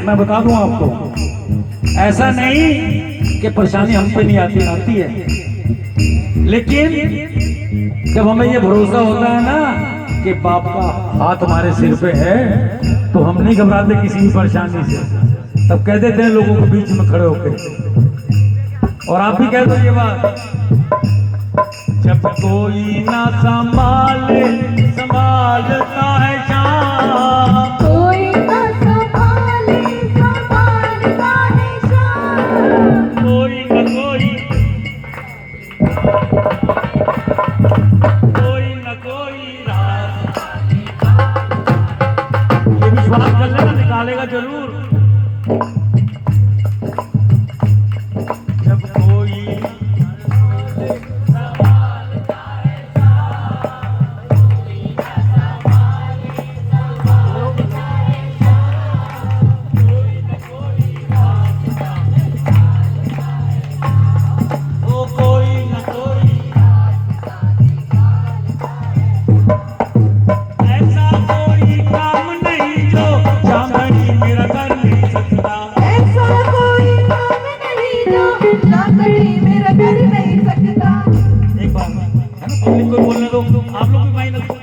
मैं बता दूं आपको, ऐसा नहीं कि परेशानी हम पे नहीं आती, आती है, लेकिन जब हमें ये भरोसा होता है ना कि बाप का हाथ हमारे सिर पे है, तो हम नहीं घबराते किसी भी परेशानी से, तब कह देते हैं लोगों के बीच में खड़े होकर। और आप भी कह दो ये बात, जब कोई ना संभाले संभालता है शाम, कोई ना संभाले संभालता है शाम, कोई न कोई रात, ये विश्वास कर लेना, निकालेगा जरूर। जब कोई पब्लिक को बोलने दो, आप लोग भी भाई लगो।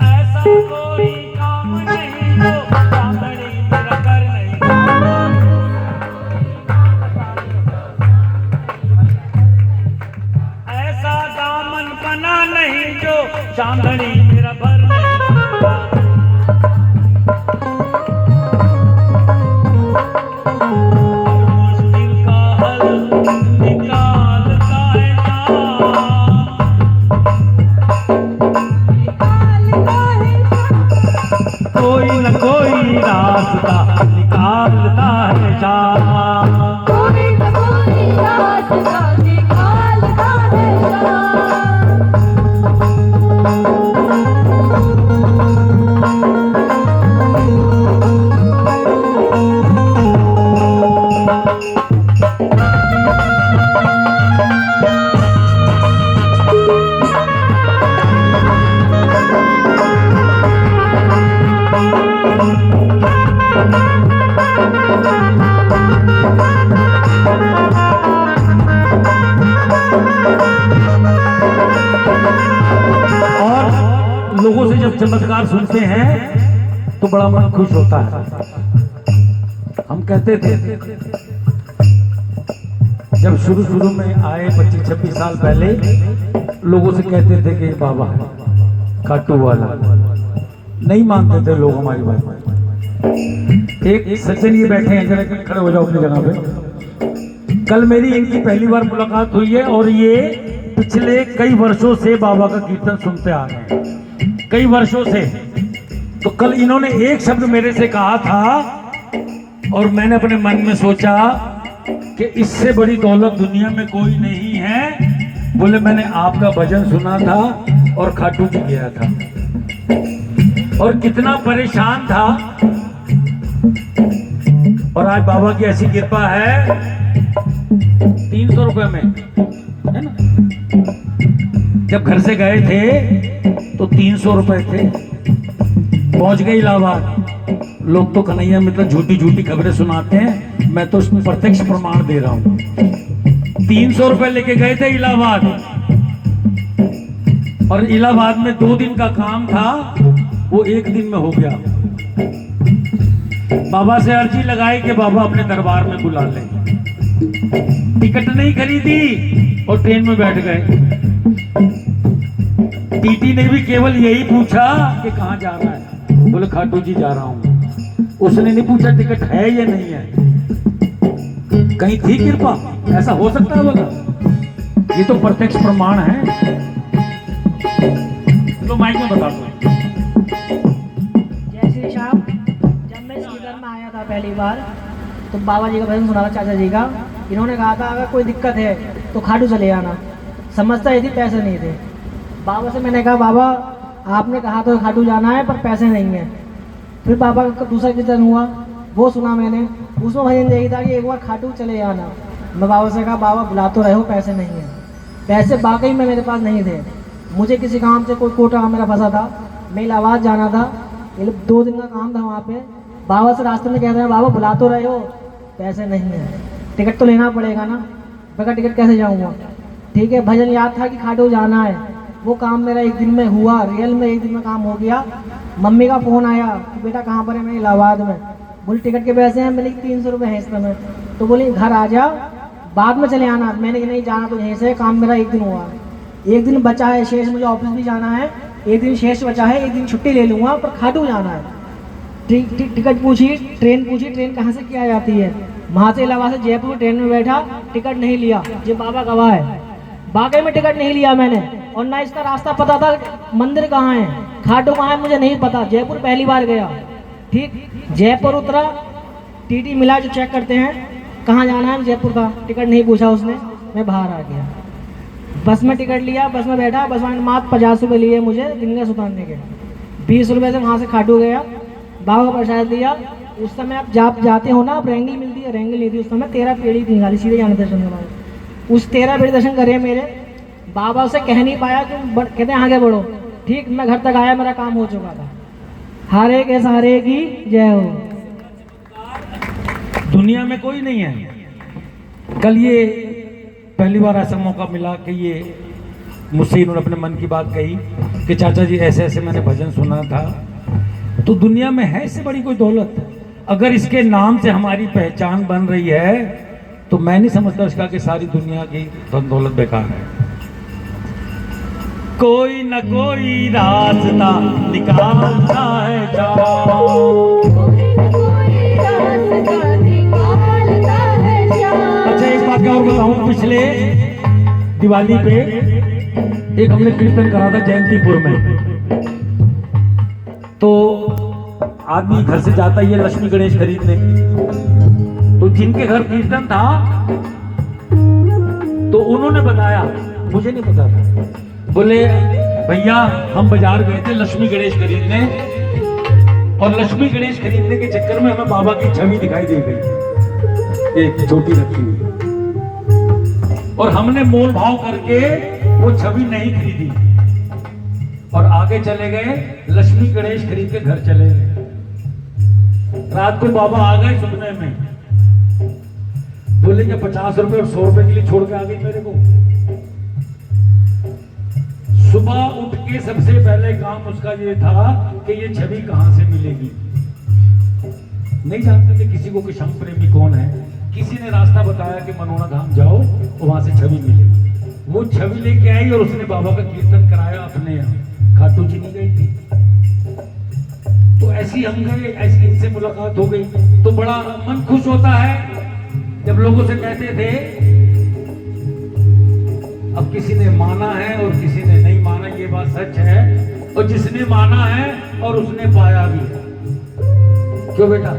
ऐसा कोई काम नहीं जो चांदनी मेरा कर नहीं सकता, ऐसा दामन बना नहीं जो चांदनी मेरा भर नहीं सकता। कोई न कोई रास्ता निकालता है शाम, कोई ना कोई रास्ता निकालता है शाम। लोगों से जब चमत्कार सुनते हैं तो बड़ा मन खुश होता है। हम कहते थे जब शुरू शुरू में आए 25-26 साल पहले, लोगों से कहते थे कि बाबा खाटू वाला, नहीं मानते थे लोग हमारी बात। एक सज्जन ये बैठे हैं, जरा खड़े हो जाओ अपनी जगह पे। कल मेरी इनकी पहली बार मुलाकात हुई है और ये पिछले कई वर्षों से बाबा का कीर्तन सुनते आ रहे हैं, कई वर्षों से। तो कल इन्होंने एक शब्द मेरे से कहा था और मैंने अपने मन में सोचा कि इससे बड़ी दौलत दुनिया में कोई नहीं है। बोले मैंने आपका भजन सुना था और खाटू जी गया था और कितना परेशान था, और आज बाबा की ऐसी कृपा है 300 रुपए में, है ना। जब घर से गए थे तो 300 रुपए थे, पहुंच गए इलाहाबाद। लोग तो कन्हैया मतलब झूठी झूठी खबरें सुनाते हैं, मैं तो उसमें प्रत्यक्ष प्रमाण दे रहा हूं। 300 रुपए लेके गए थे इलाहाबाद, और इलाहाबाद में 2 दिन का काम था, वो 1 दिन में हो गया। बाबा से अर्जी लगाई कि बाबा अपने दरबार में बुला लें। टिकट नहीं खरीदी और ट्रेन में बैठ गए। टीटी ने भी केवल यही पूछा कि कहाँ जा रहा है, बोले खाटू जी जा रहा हूँ। उसने नहीं पूछा टिकट है या नहीं है, कहीं थी कृपा, ऐसा हो सकता है बोला। ये तो प्रत्यक्ष प्रमाण है। तो माइक में बता दो। जय श्री श्याम। जब मैं श्रीधर में आया था पहली बार, तो बाबा जी का भजन सुना था, चाचा जी का। इन्होंने कहा था अगर कोई दिक्कत है तो खाटू चले आना। समझता यदि पैसे नहीं थे। बाबा से मैंने कहा बाबा आपने कहा तो खाटू जाना है पर पैसे नहीं है। फिर बाबा का दूसरा कीर्तन हुआ, वो सुना मैंने, उसमें भजन यही था कि एक बार खाटू चले आना। मैं बाबा से कहा बाबा बुला तो रहे हो, पैसे नहीं है। पैसे वाकई में मेरे पास नहीं थे। मुझे किसी काम से कोई कोटा मेरा फंसा था, मैं इलाहाबाद जाना था, ये लोग 2 दिन का काम था वहाँ पे। बाबा से रास्ते में कहते हैं बाबा बुला तो रहे हो, पैसे नहीं है, टिकट तो लेना पड़ेगा ना। मैं टिकट कैसे जाऊँगा? ठीक है, भजन याद था कि खाटू जाना है। वो काम मेरा 1 दिन में हुआ, रियल में 1 दिन में काम हो गया। मम्मी का फ़ोन आया कि बेटा कहाँ पर है? मैं इलाहाबाद में। बोली टिकट के पैसे हैं? मैंने 300 रुपये हैं इस समय। तो बोली घर आ जा, बाद में चले आना। मैंने कि नहीं जाना तो यहीं से, काम मेरा 1 दिन हुआ है, 1 दिन बचा है शेष, मुझे ऑफिस भी जाना है, 1 दिन शेष बचा है, 1 दिन छुट्टी ले लूँगा, पर खाटू जाना है। टिकट पूछी, ट्रेन कहाँ से क्या जाती है? वहाँ से इलाहाबाद से जयपुर ट्रेन में बैठा, टिकट नहीं लिया, ये बाबा गवाह है। वाकई में टिकट नहीं लिया मैंने, और ना इसका रास्ता पता था, मंदिर कहाँ है, खाटू कहाँ है मुझे नहीं पता। जयपुर पहली बार गया, ठीक, जयपुर उतरा, टीटी मिला जो चेक करते हैं कहाँ जाना है, जयपुर का। टिकट नहीं पूछा उसने, मैं बाहर आ गया। बस में टिकट लिया, बस में बैठा, बस में मात्र 50 रुपये लिए मुझे दिनगस उतारने के। 20 रुपये से वहाँ से खाटू गया, बाबा को प्रसाद दिया। उस समय आप जाते हो ना, आप रेंगल मिलती है, रेंगल नहीं थी उस समय, 13 पेड़ी थी खाली, सीधे जाने दर्शन करवाए। उस 13 पेड़ी दर्शन करे मेरे। बाबा से कह नहीं पाया कि कहते हैं आगे बढ़ो, ठीक। मैं घर तक आया, मेरा काम हो चुका था। हारे के सहारे की जय हो। दुनिया में कोई नहीं है। कल ये पहली बार ऐसा मौका मिला कि ये मुझसे इन्होंने अपने मन की बात कही कि चाचा जी ऐसे ऐसे मैंने भजन सुना था। तो दुनिया में है इससे बड़ी कोई दौलत? अगर इसके नाम से हमारी पहचान बन रही है तो मैं नहीं समझता इसका कि सारी दुनिया की धन दौलत बेकार है। कोई न कोई रास्ता निकालता है जाओ। कोई रास्ता निकालता है जाओ। अच्छा एक बात और बताऊं, पिछले दिवाली पे एक हमने कीर्तन करा था जयंतीपुर में। तो आदमी घर से जाता ही है लक्ष्मी गणेश खरीदने, तो जिनके घर कीर्तन था तो उन्होंने बताया, मुझे नहीं पता था, बोले भैया हम बाजार गए थे लक्ष्मी गणेश खरीदने, और लक्ष्मी गणेश खरीदने के चक्कर में हमें बाबा की छवि दिखाई दे गई, एक छोटी रखी हुई, और हमने मोल भाव करके वो छवि नहीं खरीदी और आगे चले गए, लक्ष्मी गणेश खरीद के घर चले गए। रात को बाबा आ गए सपने में, बोले कि 50 रुपए और 100 रुपए के लिए छोड़ के आ गई मेरे को। सुबह उठ के सबसे पहले काम उसका ये था कि ये छवि कहां से मिलेगी। नहीं जानते थे किसी को कि शंख प्रेमी कौन है। किसी ने रास्ता बताया कि मनोना धाम जाओ और वहां से छवि मिलेगी। वो छवि लेके आई और उसने बाबा का कीर्तन कराया अपने यहाँ। खाटू जी नहीं गई थी, तो ऐसी हम गए, ऐसी इनसे मुलाकात हो गई, तो बड़ा मन खुश होता है जब लोगों से कहते थे। अब किसी ने माना है और किसी ने नहीं माना, ये बात सच है, और जिसने माना है और उसने पाया भी है। क्यों बेटा,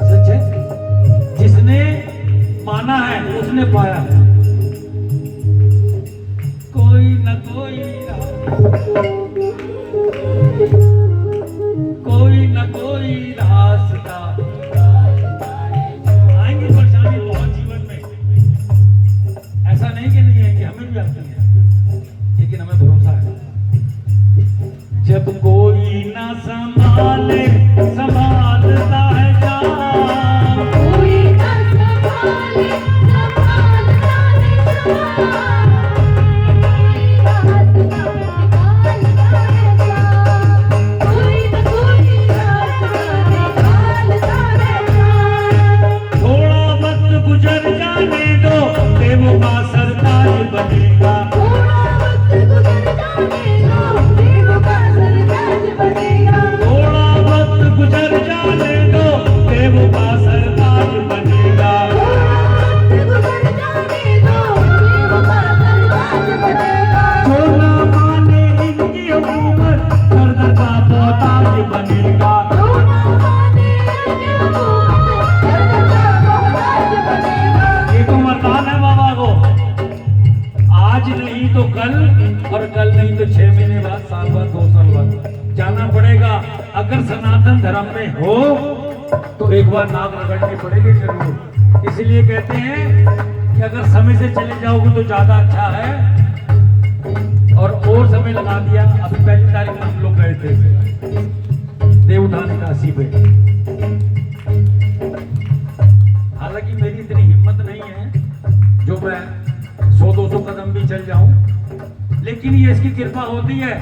सच है, जिसने माना है उसने पाया। कोई न कोई रास्ता आएंगी, परेशानी बहुत जीवन में, ऐसा नहीं कि नहीं आएंगे, हमें भी आती है, लेकिन हमें भरोसा है। जब कोई ना संभाले संभालता है जान, कोई ना संभाले संभालता है जान, कोई रास्ता निकालता है जान, कोई ना कोई रास्ता निकालता है जान। थोड़ा वक्त गुजर जाने दो, देवों का सरताज बनेगा। थोड़ा वक्त गुजर जाने दो, देवों का सरताज बनेगा। थोड़ा वक्त गुजर जाने दो, देवों का सरताज बनेगा। थोड़ा वक्त गुजर जाने दो, देवों का सरताज बनेगा। जो ना माने इनकी हुकूमत, दर्द का मोहताज बनेगा। थोड़ा माने इनकी हुकूमत, दर्द का मोहताज बनेगा। ये तो मरदान है बाबा को, आज नहीं तो कल, और कल नहीं तो 6 महीने बाद, साल बाद, 2 साल बाद जाना पड़ेगा। अगर सनातन धर्म में हो तो एक बार नाक रगड़नी पड़ेगी जरूर। इसलिए कहते हैं कि अगर समय से चले जाओगे तो ज्यादा अच्छा है, और समय लगा दिया। अभी पहली तारीख में हम लोग गए थे, दे उठाने काशी पे। हालांकि मेरी इतनी हिम्मत नहीं है जो मैं 100-200 कदम भी चल जाऊं, लेकिन ये इसकी कृपा होती है,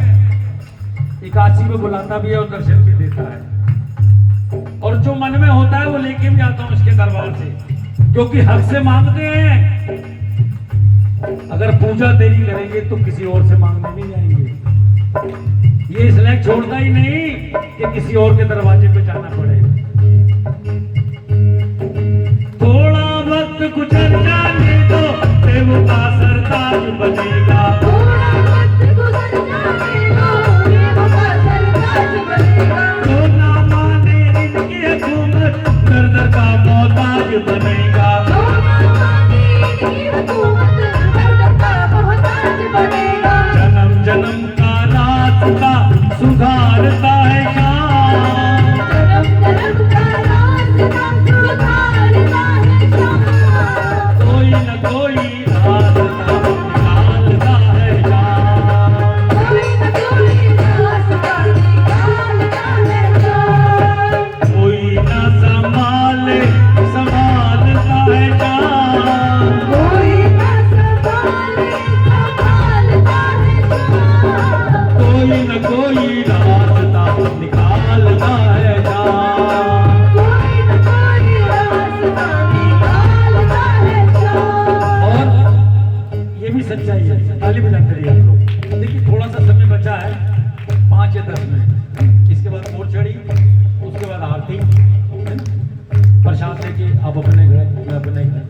काशी में बुलाता भी है और दर्शन भी देता है। और जो मन में होता है वो लेके भी आता हूं इसके दरबार से, क्योंकि हक से मांगते हैं। अगर पूजा तेरी करेंगे तो किसी और से मांगने नहीं जाएंगे। ये इसलिए छोड़ता ही नहीं कि किसी और के दरवाजे पे जाना पड़े। थोड़ा वक्त गुजर जाने दो, देवता सरताज बनेगा। थोड़ा वक्त गुजर जाने दो, देवता सरताज बनेगा। तो ना माने इनकी हुकूमत, दर दर का मोहताज बनेगा। तो ना माने इनकी हुकूमत, दर दर का मोहताज बनेगा। जन्म जन्म का रास्ता सुधारता है शाम, जन्म जन्म का रास्ता सुधारता है शाम। कोई न कोई रास्ता निकालता है शाम। कोई न कोई रास्ता निकालता है शाम। कोई न संभाले संभालता है शाम। कोई न संभाले संभालता है शाम। कोई न कोई रास्ता निकालता है शाम। कोई न कोई रास्ता निकालता है शाम। और ये भी सच्चाई है। ताली बजाते रहिए आप लोग। देखिए थोड़ा सा समय बचा है, 5 या 10 मिनट। इसके बाद मोर चढ़ी, उसके बाद आरती, प्रसाद लेके आप अपने घर, मैं अपने घर,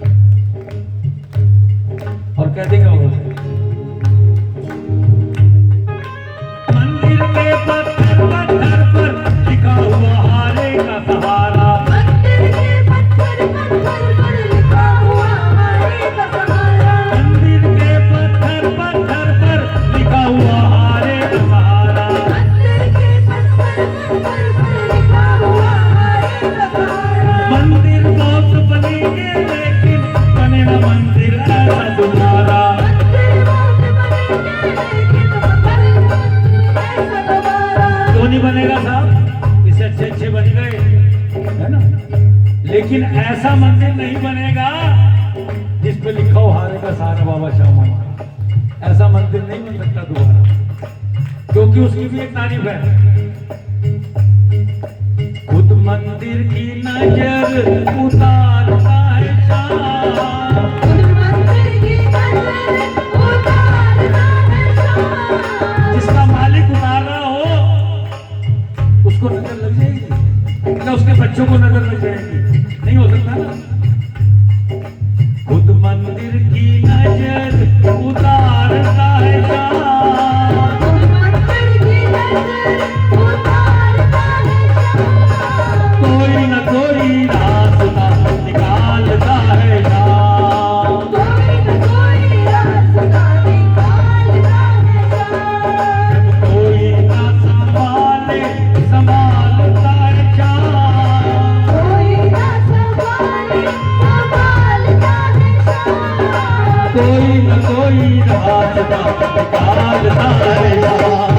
और कह देंगे वो मंदिर के पत्थर पत्थर पर लिखा हुआ हारे का सहारा। मंदिर के पत्थर पत्थर पर लिखा हुआ हारे का सहारा। मंदिर के पत्थर पत्थर पर लिखा हुआ हारे का सहारा। मंदिर के पत्थर पत्थर पर लिखा हुआ हारे का सहारा। मंदिर बहुत बनेंगे लेकिन बने ना मंदिर ऐसा तुम्हारा। मंदिर बहुत बनेंगे लेकिन बने मंदिर ऐसा दोबारा। क्यों नहीं बनेगा साहब? इससे अच्छे अच्छे बन गए, है ना? लेकिन ऐसा मंदिर नहीं बनेगा जिस पे लिखा हो हारे का सहारा बाबा श्यामा। ऐसा मंदिर नहीं बन सकता दोबारा, क्योंकि उसकी भी एक तारीफ है। खुद मंदिर की नजर उतारता है शाम। खुद मंदिर की नजर उतारता है शाम। जिसका मालिक उतार रहा हो उसको नजर लग जाएगी, या उसके बच्चों को नजर लग जाएगी? नहीं हो सकता ना। खुद मंदिर की नजर उतारता है शाम। खुद मंदिर की नजर उतारता है शाम। कोई न कोई रास्ता निकालता है शाम। कोई न कोई रास्ता निकालता है शाम। कोई न संभाले संभालता है शाम। कोई न संभाले संभालता है शाम। कोई न कोई रास्ता निकालता है शाम।